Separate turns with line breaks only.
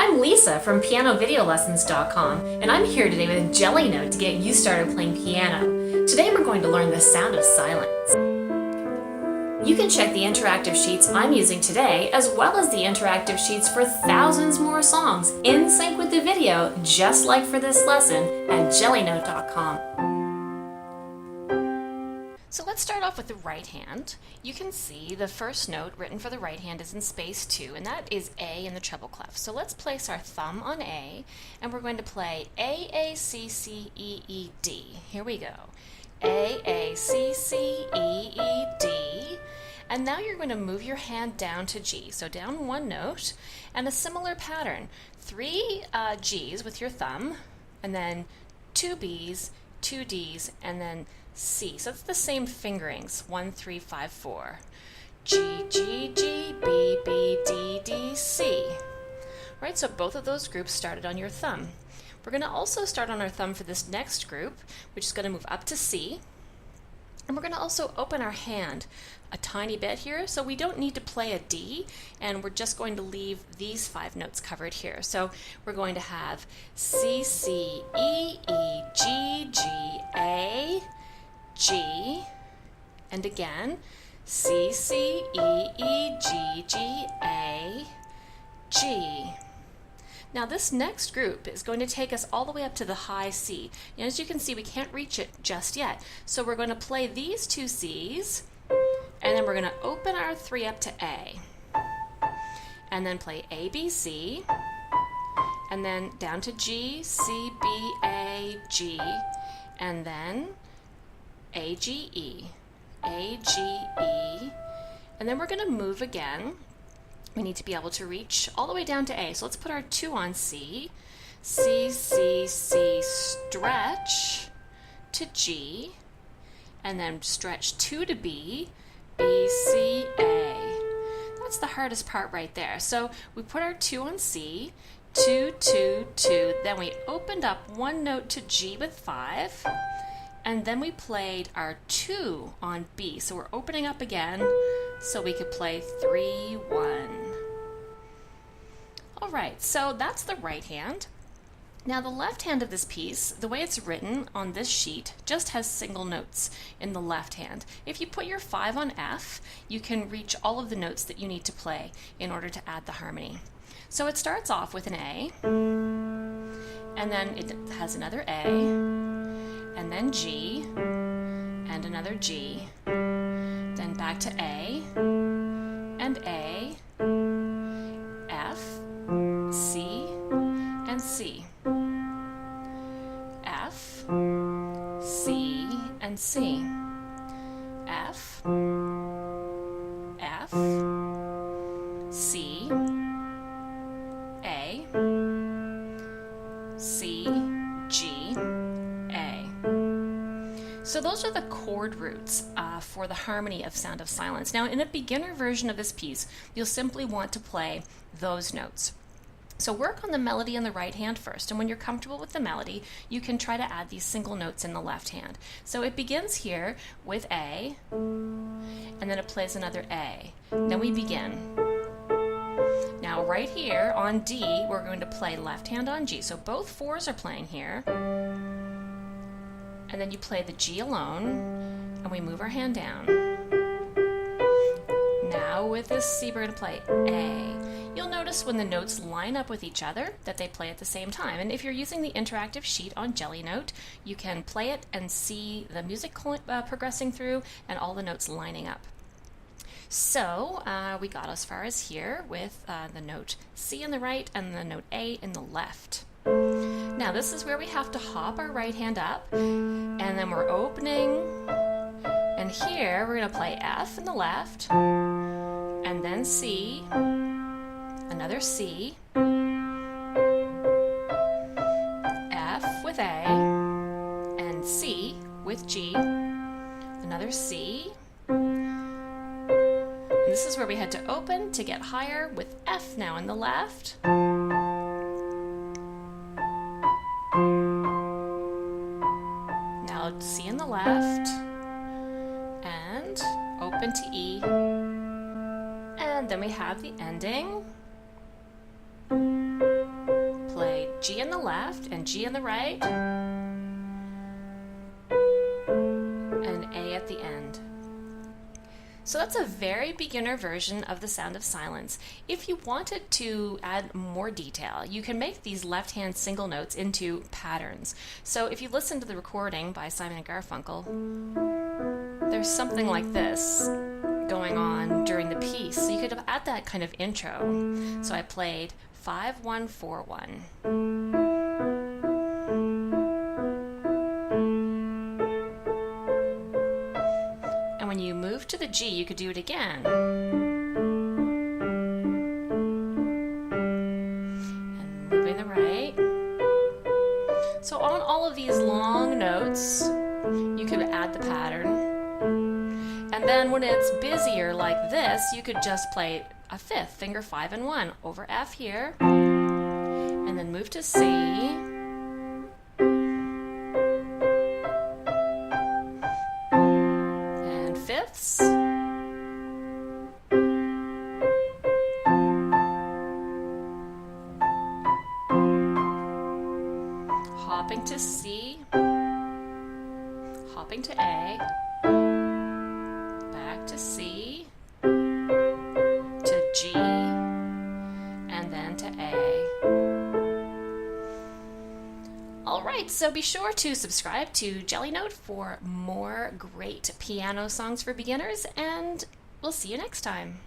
I'm Lisa from Pianovideolessons.com, and I'm here today with Jellynote to get you started playing piano. Today we're going to learn the sound of silence. You can check the interactive sheets I'm using today, as well as the interactive sheets for thousands more songs in sync with the video, just like for this lesson, at jellynote.com. So let's start off with the right hand. You can see the first note written for the right hand is in space 2, and that is A in the treble clef. So let's place our thumb on A, and we're going to play A, A, C, C, E, E, D. Here we go. A, A, C, C, E, E, D. And now you're going to move your hand down to G. So down one note, and a similar pattern. 3 G's with your thumb, and then 2 B's, 2 D's, and then C. So it's the same fingerings, 1, 3, 5, 4. G, G, G, B, B, D, D, C. Right, so both of those groups started on your thumb. We're going to also start on our thumb for this next group, which is going to move up to C. And we're going to also open our hand a tiny bit here, so we don't need to play a D, and we're just going to leave these 5 notes covered here. So we're going to have C, C, E, E, G, G, A, G, and again, C, C, E, E, G, G, A, G. Now this next group is going to take us all the way up to the high C. And as you can see, we can't reach it just yet. So we're going to play these 2 C's, and then we're going to open our 3 up to A. And then play A, B, C, and then down to G, C, B, A, G, and then A, G, E, A, G, E, and then we're going to move again. We need to be able to reach all the way down to A. So let's put our 2 on C, C, C, C, stretch to G, and then stretch 2 to B, B, C, A. That's the hardest part right there. So we put our 2 on C, 2, 2, 2, then we opened up 1 note to G with 5, and then we played our 2 on B. So we're opening up again so we could play 3, 1. All right, so that's the right hand. Now the left hand of this piece, the way it's written on this sheet, just has single notes in the left hand. If you put your 5 on F, you can reach all of the notes that you need to play in order to add the harmony. So it starts off with an A, and then it has another A, and then G, and another G, then back to A, and A, F, C, and C, F, C, and C, F, F, C, A, C, G, A. So those are the chord roots for the harmony of Sound of Silence. Now in a beginner version of this piece, you'll simply want to play those notes. So work on the melody in the right hand first, and when you're comfortable with the melody, you can try to add these single notes in the left hand. So it begins here with A, and then it plays another A. Then we begin. Now right here on D, we're going to play left hand on G. So both 4s are playing here. And then you play the G alone, and we move our hand down. Now with this C, we're going to play A. You'll notice when the notes line up with each other that they play at the same time. And if you're using the interactive sheet on Jellynote, you can play it and see the music progressing through and all the notes lining up. So we got as far as here with the note C in the right and the note A in the left. Now this is where we have to hop our right hand up, and then we're opening, and here we're going to play F in the left, and then C, another C, F with A, and C with G, another C, and this is where we had to open to get higher with F now in the left, now C in the left, and open to E, and then we have the ending, G on the left and G on the right, and A at the end. So that's a very beginner version of The Sound of Silence. If you wanted to add more detail, you can make these left-hand single notes into patterns. So if you listen to the recording by Simon Garfunkel, there's something like this going on during the piece. So you could add that kind of intro. So I played 5-1-4-1. When you move to the G, you could do it again. And moving the right. So on all of these long notes, you could add the pattern. And then when it's busier like this, you could just play a fifth, finger 5 and 1, over F here, and then move to C. Fifths, hopping to C, hopping to A, back to C, to G, and then to A. Alright, so be sure to subscribe to Jellynote for more great piano songs for beginners, and we'll see you next time.